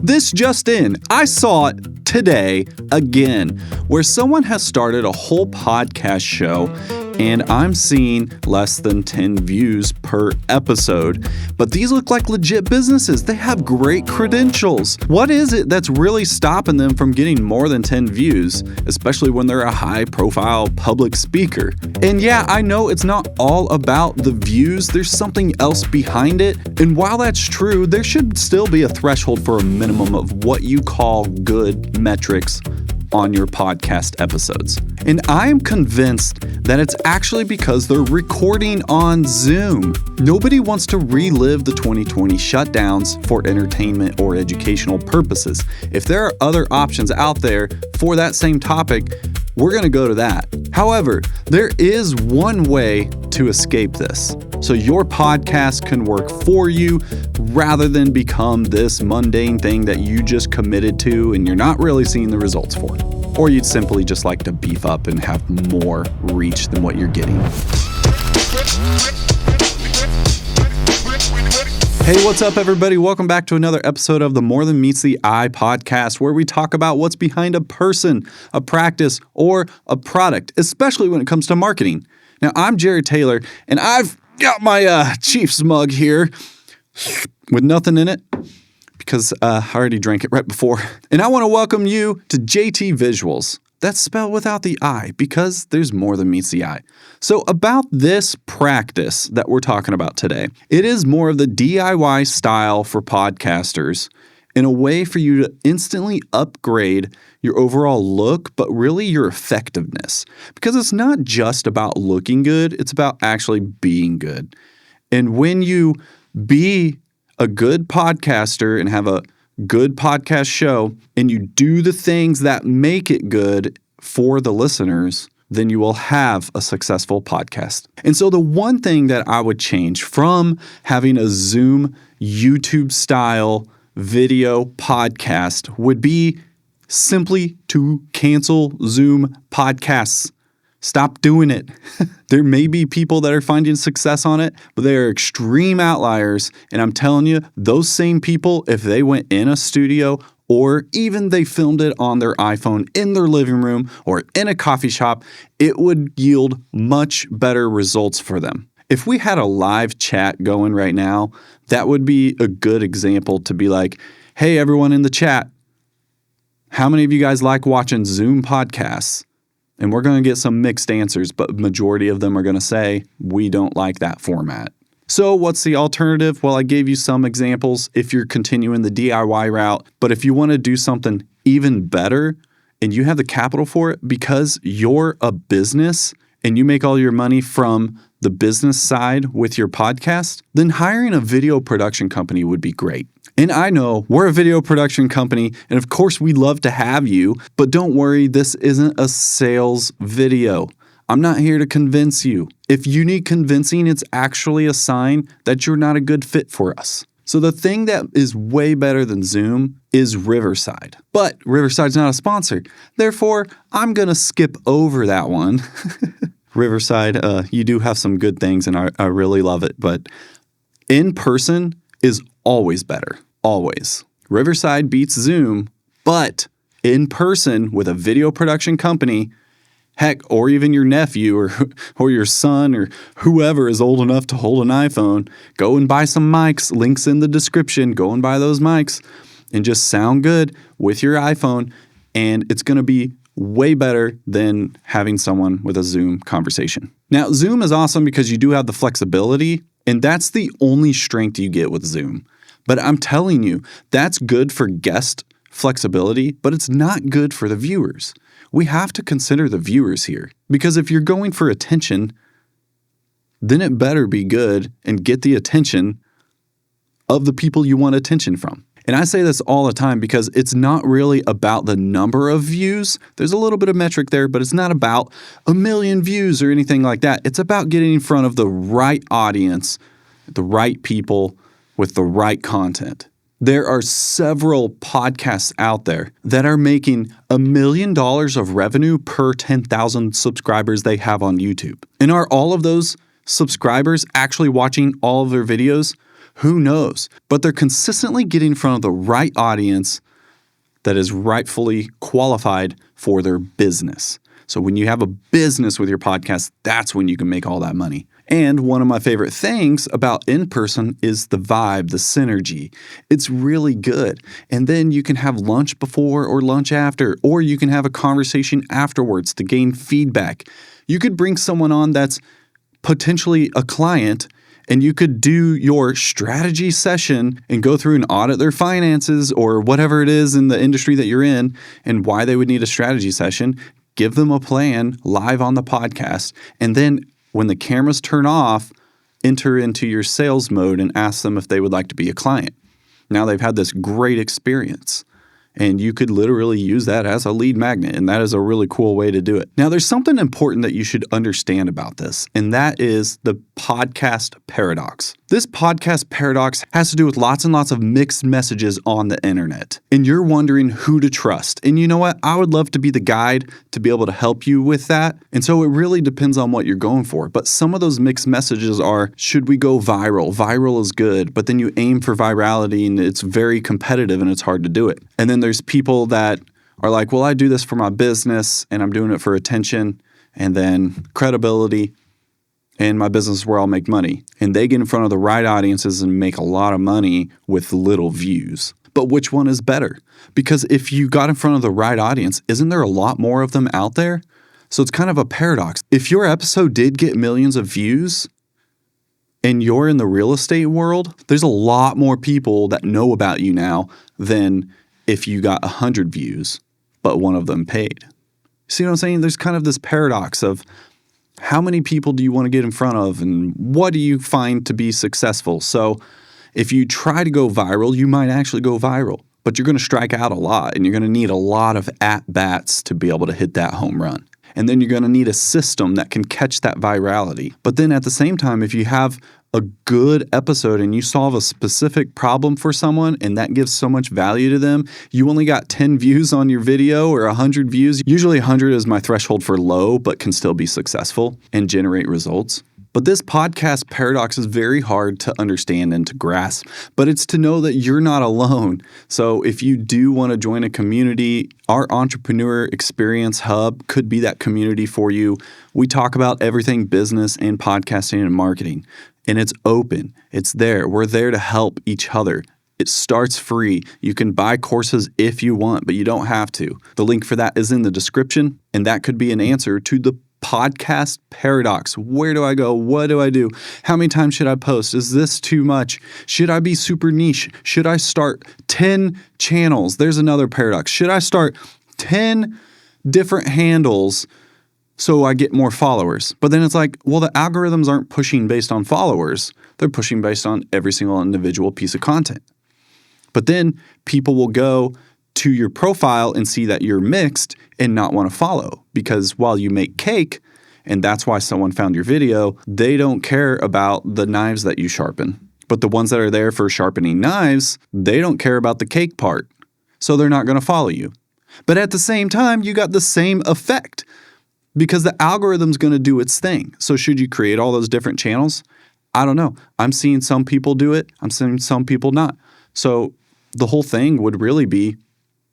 This just in, I saw it today again, where someone has started a whole podcast show and I'm seeing less than 10 views per episode. But these look like legit businesses. They have great credentials. What is it that's really stopping them from getting more than 10 views, especially when they're a high-profile public speaker? And yeah, I know it's not all about the views. There's something else behind it. And while that's true, there should still be a threshold for a minimum of what you call good metrics on your podcast episodes. And I am convinced that it's actually because they're recording on Zoom. Nobody wants to relive the 2020 shutdowns for entertainment or educational purposes. If there are other options out there for that same topic, we're going to go to that. However, there is one way to escape this, so your podcast can work for you rather than become this mundane thing that you just committed to and you're not really seeing the results for. Or you'd simply just like to beef up and have more reach than what you're getting. Hey, what's up, everybody? Welcome back to another episode of the More Than Meets the Eye podcast, where we talk about what's behind a person, a practice, or a product, especially when it comes to marketing. Now, I'm Jerry Taylor, and I've got my Chiefs mug here with nothing in it because I already drank it right before. And I want to welcome you to JT Visuals. That's spelled without the I because there's more than meets the eye. So about this practice that we're talking about today, it is more of the DIY style for podcasters in a way for you to instantly upgrade your overall look, but really your effectiveness. Because it's not just about looking good, it's about actually being good. And when you be a good podcaster and have a good podcast show, and you do the things that make it good for the listeners, then you will have a successful podcast. And so the one thing that I would change from having a Zoom YouTube style video podcast would be simply to cancel Zoom podcasts. Stop doing it. There may be people that are finding success on it, but they are extreme outliers. And I'm telling you, those same people, if they went in a studio or even they filmed it on their iPhone in their living room or in a coffee shop, it would yield much better results for them. If we had a live chat going right now, that would be a good example to be like, hey, everyone in the chat, how many of you guys like watching Zoom podcasts? And we're going to get some mixed answers, but majority of them are going to say, we don't like that format. So what's the alternative? Well, I gave you some examples if you're continuing the DIY route. But if you want to do something even better and you have the capital for it because you're a business and you make all your money from the business side with your podcast, then hiring a video production company would be great. And I know we're a video production company, and of course we'd love to have you, but don't worry, this isn't a sales video. I'm not here to convince you. If you need convincing, it's actually a sign that you're not a good fit for us. So the thing that is way better than Zoom is Riverside. But Riverside's not a sponsor. Therefore, I'm going to skip over that one. Riverside, you do have some good things, and I really love it. But in person is always better. Always. Riverside beats Zoom, but in person with a video production company, heck, or even your nephew or your son or whoever is old enough to hold an iPhone, go and buy some mics. Links in the description. Go and buy those mics and just sound good with your iPhone. And it's going to be way better than having someone with a Zoom conversation. Now, Zoom is awesome because you do have the flexibility, and that's the only strength you get with Zoom. But I'm telling you, that's good for guest flexibility, but it's not good for the viewers. We have to consider the viewers here, because if you're going for attention, then it better be good and get the attention of the people you want attention from. And I say this all the time because it's not really about the number of views. There's a little bit of metric there, but it's not about 1 million views or anything like that. It's about getting in front of the right audience, the right people with the right content. There are several podcasts out there that are making $1 million of revenue per 10,000 subscribers they have on YouTube. And are all of those subscribers actually watching all of their videos? Who knows? But they're consistently getting in front of the right audience that is rightfully qualified for their business. So when you have a business with your podcast, that's when you can make all that money. And one of my favorite things about in-person is the vibe, the synergy. It's really good. And then you can have lunch before or lunch after, or you can have a conversation afterwards to gain feedback. You could bring someone on that's potentially a client, and you could do your strategy session and go through and audit their finances or whatever it is in the industry that you're in and why they would need a strategy session. Give them a plan live on the podcast. And then when the cameras turn off, enter into your sales mode and ask them if they would like to be a client. Now they've had this great experience. And you could literally use that as a lead magnet, and that is a really cool way to do it. Now, there's something important that you should understand about this, and that is the podcast paradox. This podcast paradox has to do with lots and lots of mixed messages on the internet, and you're wondering who to trust. And you know what? I would love to be the guide to be able to help you with that. And so it really depends on what you're going for. But some of those mixed messages are, should we go viral? Viral is good, but then you aim for virality and it's very competitive and it's hard to do it. And then there's people that are like, well, I do this for my business and I'm doing it for attention and then credibility. And my business is where I'll make money. And they get in front of the right audiences and make a lot of money with little views. But which one is better? Because if you got in front of the right audience, isn't there a lot more of them out there? So it's kind of a paradox. If your episode did get millions of views and you're in the real estate world, there's a lot more people that know about you now than if you got 100 views, but one of them paid. See what I'm saying? There's kind of this paradox of how many people do you want to get in front of and what do you find to be successful? So if you try to go viral, you might actually go viral, but you're going to strike out a lot and you're going to need a lot of at-bats to be able to hit that home run. And then you're going to need a system that can catch that virality. But then at the same time, if you have a good episode and you solve a specific problem for someone and that gives so much value to them, you only got 10 views on your video or 100 views. Usually 100 is my threshold for low, but can still be successful and generate results. But this podcast paradox is very hard to understand and to grasp, but it's to know that you're not alone. So if you do want to join a community, our Entrepreneur Experience Hub could be that community for you. We talk about everything business and podcasting and marketing, and it's open. It's there. We're there to help each other. It starts free. You can buy courses if you want, but you don't have to. The link for that is in the description, and that could be an answer to the podcast paradox. Where do I go? What do I do? How many times should I post? Is this too much? Should I be super niche? Should I start 10 channels? There's another paradox. Should I start 10 different handles so I get more followers? But then it's like, well, the algorithms aren't pushing based on followers. They're pushing based on every single individual piece of content. But then people will go to your profile and see that you're mixed and not want to follow, because while you make cake, and that's why someone found your video, they don't care about the knives that you sharpen. But the ones that are there for sharpening knives, they don't care about the cake part. So they're not going to follow you. But at the same time, you got the same effect because the algorithm's going to do its thing. So should you create all those different channels? I don't know. I'm seeing some people do it. I'm seeing some people not. So the whole thing would really be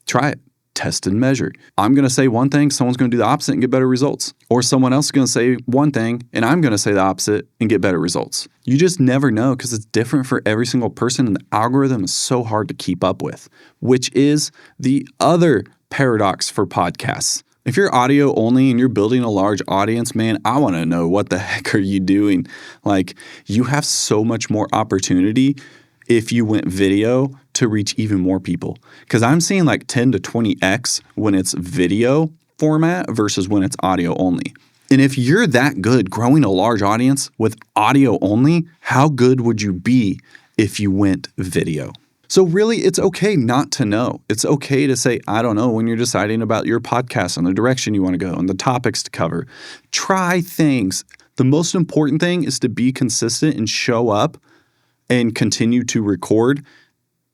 try it, test and measure. I'm going to say one thing, someone's going to do the opposite and get better results. Or someone else is going to say one thing and I'm going to say the opposite and get better results. You just never know because it's different for every single person and the algorithm is so hard to keep up with, which is the other paradox for podcasts. If you're audio only and you're building a large audience, man, I want to know what the heck are you doing? Like, you have so much more opportunity if you went video to reach even more people. Because I'm seeing like 10 to 20x when it's video format versus when it's audio only. And if you're that good growing a large audience with audio only, how good would you be if you went video? So really, it's okay not to know. It's okay to say, I don't know, when you're deciding about your podcast and the direction you want to go and the topics to cover. Try things. The most important thing is to be consistent and show up and continue to record,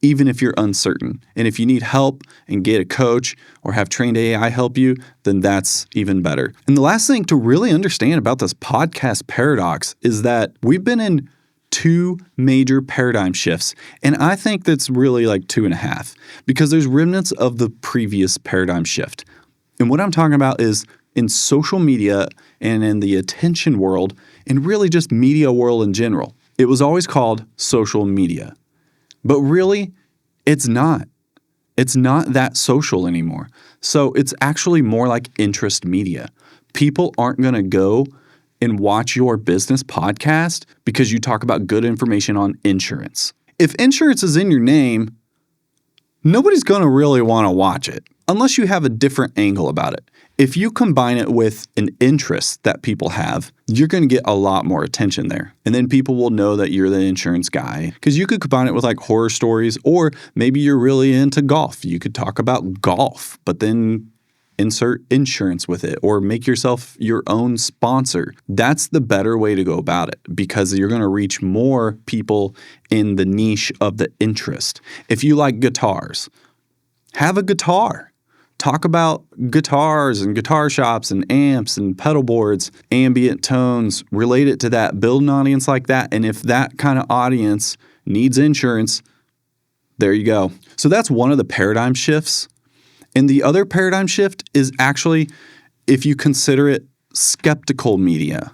even if you're uncertain. And if you need help and get a coach or have trained AI help you, then that's even better. And the last thing to really understand about this podcast paradox is that we've been in two major paradigm shifts. And I think that's really like 2.5 because there's remnants of the previous paradigm shift. And what I'm talking about is in social media and in the attention world and really just media world in general. It was always called social media, but really it's not. It's not that social anymore. So it's actually more like interest media. People aren't going to go and watch your business podcast because you talk about good information on insurance. If insurance is in your name, nobody's going to really want to watch it unless you have a different angle about it. If you combine it with an interest that people have, you're going to get a lot more attention there. And then people will know that you're the insurance guy because you could combine it with like horror stories, or maybe you're really into golf. You could talk about golf, but then insert insurance with it or make yourself your own sponsor. That's the better way to go about it because you're going to reach more people in the niche of the interest. If you like guitars, have a guitar. Talk about guitars and guitar shops and amps and pedal boards, ambient tones, relate it to that, build an audience like that. And if that kind of audience needs insurance, there you go. So that's one of the paradigm shifts. And the other paradigm shift is actually, if you consider it skeptical media,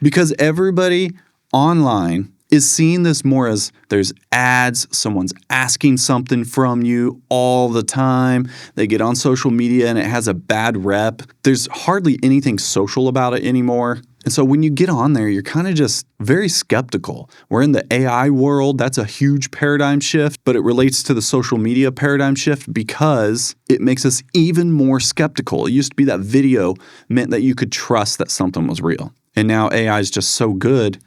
because everybody online is seeing this more as there's ads, someone's asking something from you all the time. They get on social media and it has a bad rep. There's hardly anything social about it anymore. And so when you get on there, you're kind of just very skeptical. We're in the AI world. That's a huge paradigm shift, but it relates to the social media paradigm shift because it makes us even more skeptical. It used to be that video meant that you could trust that something was real. And now AI is just so good,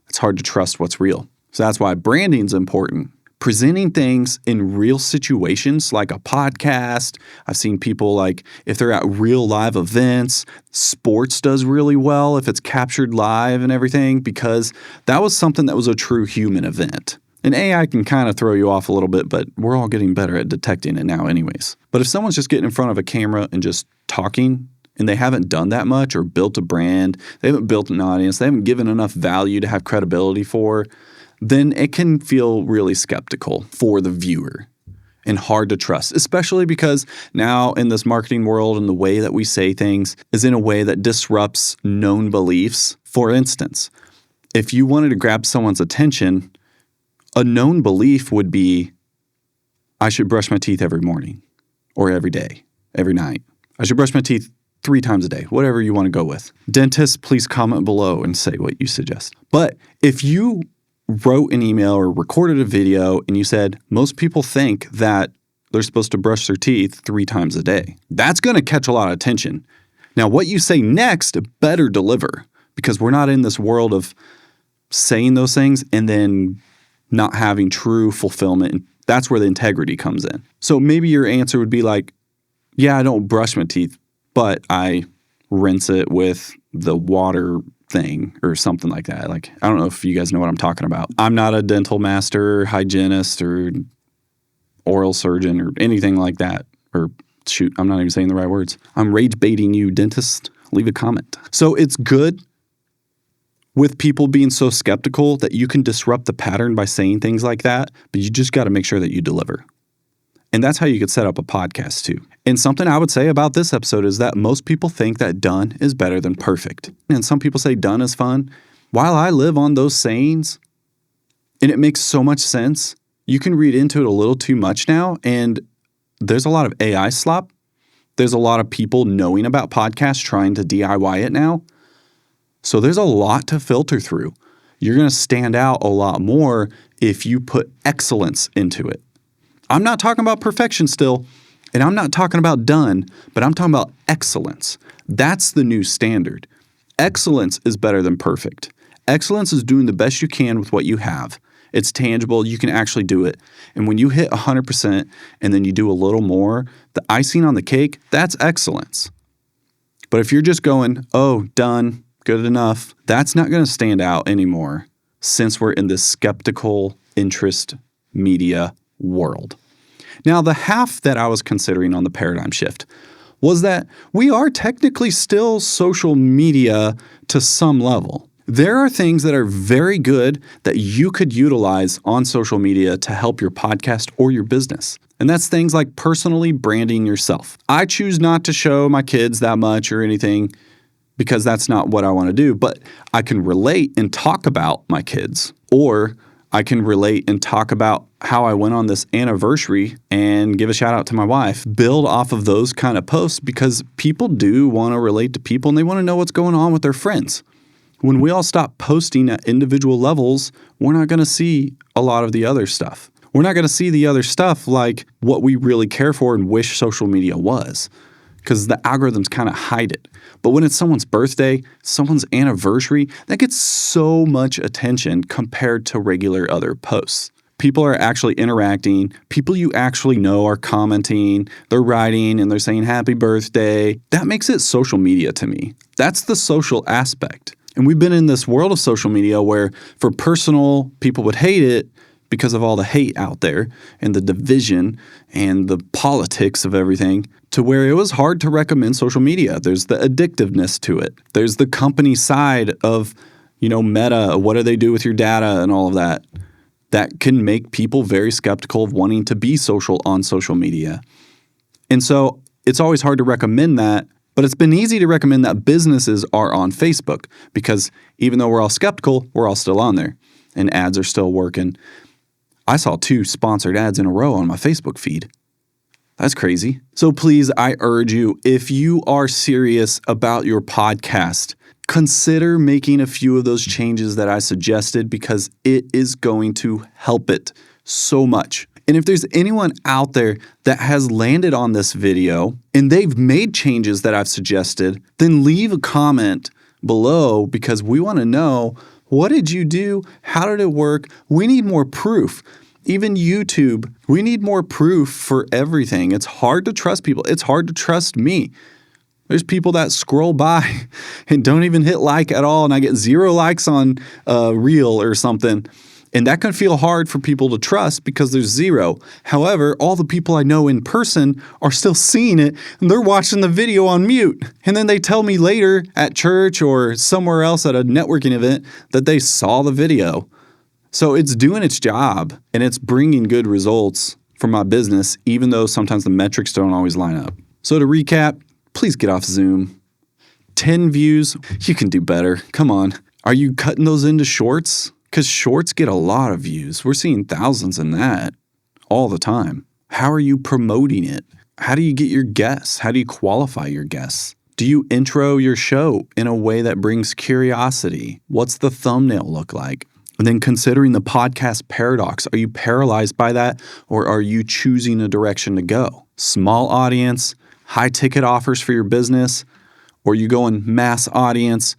it's hard to trust what's real. So that's why branding is important. Presenting things in real situations like a podcast. I've seen people like if they're at real live events, sports does really well if it's captured live and everything because that was something that was a true human event. And AI can kind of throw you off a little bit, but we're all getting better at detecting it now anyways. But if someone's just getting in front of a camera and just talking, and they haven't done that much or built a brand, they haven't built an audience, they haven't given enough value to have credibility for, then it can feel really skeptical for the viewer and hard to trust, especially because now in this marketing world and the way that we say things is in a way that disrupts known beliefs. For instance, if you wanted to grab someone's attention, a known belief would be, I should brush my teeth every morning or every day, every night. I should brush my teeth 3 times a day, whatever you want to go with. Dentists, please comment below and say what you suggest. But if you wrote an email or recorded a video and you said, most people think that they're supposed to brush their teeth 3 times a day, that's going to catch a lot of attention. Now, what you say next better deliver because we're not in this world of saying those things and then not having true fulfillment. And that's where the integrity comes in. So maybe your answer would be like, yeah, I don't brush my teeth, but I rinse it with the water thing or something like that. Like, I don't know if you guys know what I'm talking about. I'm not a dental master, hygienist, or oral surgeon or anything like that. Or shoot, I'm not even saying the right words. I'm rage baiting you, dentist. Leave a comment. So it's good with people being so skeptical that you can disrupt the pattern by saying things like that, but you just got to make sure that you deliver. And that's how you could set up a podcast too. And something I would say about this episode is that most people think that done is better than perfect. And some people say done is fun. While I live on those sayings, and it makes so much sense, you can read into it a little too much now. And there's a lot of AI-slop. There's a lot of people knowing about podcasts trying to DIY it now. So there's a lot to filter through. You're going to stand out a lot more if you put excellence into it. I'm not talking about perfection still, and I'm not talking about done, but I'm talking about excellence. That's the new standard. Excellence is better than perfect. Excellence is doing the best you can with what you have. It's tangible. You can actually do it. And when you hit 100% and then you do a little more, the icing on the cake, that's excellence. But if you're just going, oh, done, good enough, that's not going to stand out anymore since we're in this skeptical interest media world. Now, the half that I was considering on the paradigm shift was that we are technically still social media to some level. There are things that are very good that you could utilize on social media to help your podcast or your business. And that's things like personally branding yourself. I choose not to show my kids that much or anything because that's not what I want to do, but I can relate and talk about my kids, or I can relate and talk about how I went on this anniversary and give a shout out to my wife. Build off of those kind of posts because people do want to relate to people and they want to know what's going on with their friends. When we all stop posting at individual levels, we're not going to see a lot of the other stuff. We're not going to see the other stuff like what we really care for and wish social media was, because the algorithms kind of hide it. But when it's someone's birthday, someone's anniversary, that gets so much attention compared to regular other posts. People are actually interacting. People you actually know are commenting. They're writing and they're saying happy birthday. That makes it social media to me. That's the social aspect. And we've been in this world of social media where for personal, people would hate it because of all the hate out there and the division and the politics of everything, to where it was hard to recommend social media. There's the addictiveness to it. There's the company side of, Meta, what do they do with your data and all of that. That can make people very skeptical of wanting to be social on social media. And so it's always hard to recommend that, but it's been easy to recommend that businesses are on Facebook because even though we're all skeptical, we're all still on there and ads are still working. I saw 2 sponsored ads in a row on my Facebook feed. That's crazy. So please, I urge you, if you are serious about your podcast, consider making a few of those changes that I suggested because it is going to help it so much. And if there's anyone out there that has landed on this video and they've made changes that I've suggested, then leave a comment below because we want to know, what did you do? How did it work? We need more proof. Even YouTube, we need more proof for everything. It's hard to trust people. It's hard to trust me. There's people that scroll by and don't even hit like at all, and I get 0 likes on a reel or something. And that can feel hard for people to trust because there's 0. However, all the people I know in person are still seeing it and they're watching the video on mute. And then they tell me later at church or somewhere else at a networking event that they saw the video. So it's doing its job and it's bringing good results for my business, even though sometimes the metrics don't always line up. So to recap, please get off Zoom. 10 views, you can do better. Come on. Are you cutting those into shorts? Because shorts get a lot of views. We're seeing thousands in that all the time. How are you promoting it? How do you get your guests? How do you qualify your guests? Do you intro your show in a way that brings curiosity? What's the thumbnail look like? And then considering the podcast paradox, are you paralyzed by that or are you choosing a direction to go? Small audience, high ticket offers for your business, or you going mass audience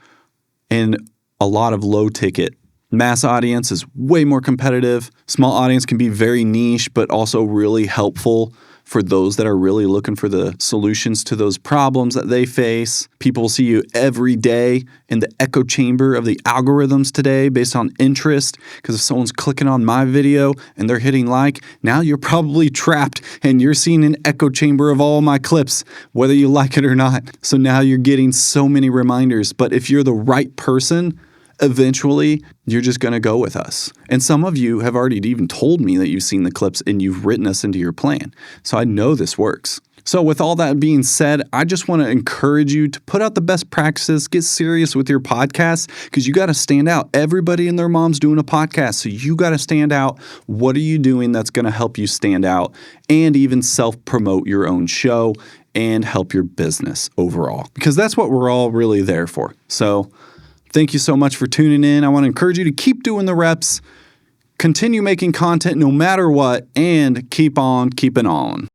and a lot of low ticket. Mass audience is way more competitive. Small audience can be very niche, but also really helpful for those that are really looking for the solutions to those problems that they face. People see you every day in the echo chamber of the algorithms today based on interest, because if someone's clicking on my video and they're hitting like, now you're probably trapped and you're seeing an echo chamber of all my clips, whether you like it or not. So now you're getting so many reminders. But if you're the right person, eventually, you're just going to go with us. And some of you have already even told me that you've seen the clips and you've written us into your plan. So I know this works. So with all that being said, I just want to encourage you to put out the best practices, get serious with your podcast, because you got to stand out. Everybody and their mom's doing a podcast. So you got to stand out. What are you doing that's going to help you stand out and even self-promote your own show and help your business overall? Because that's what we're all really there for. So thank you so much for tuning in. I want to encourage you to keep doing the reps, continue making content no matter what, and keep on keeping on.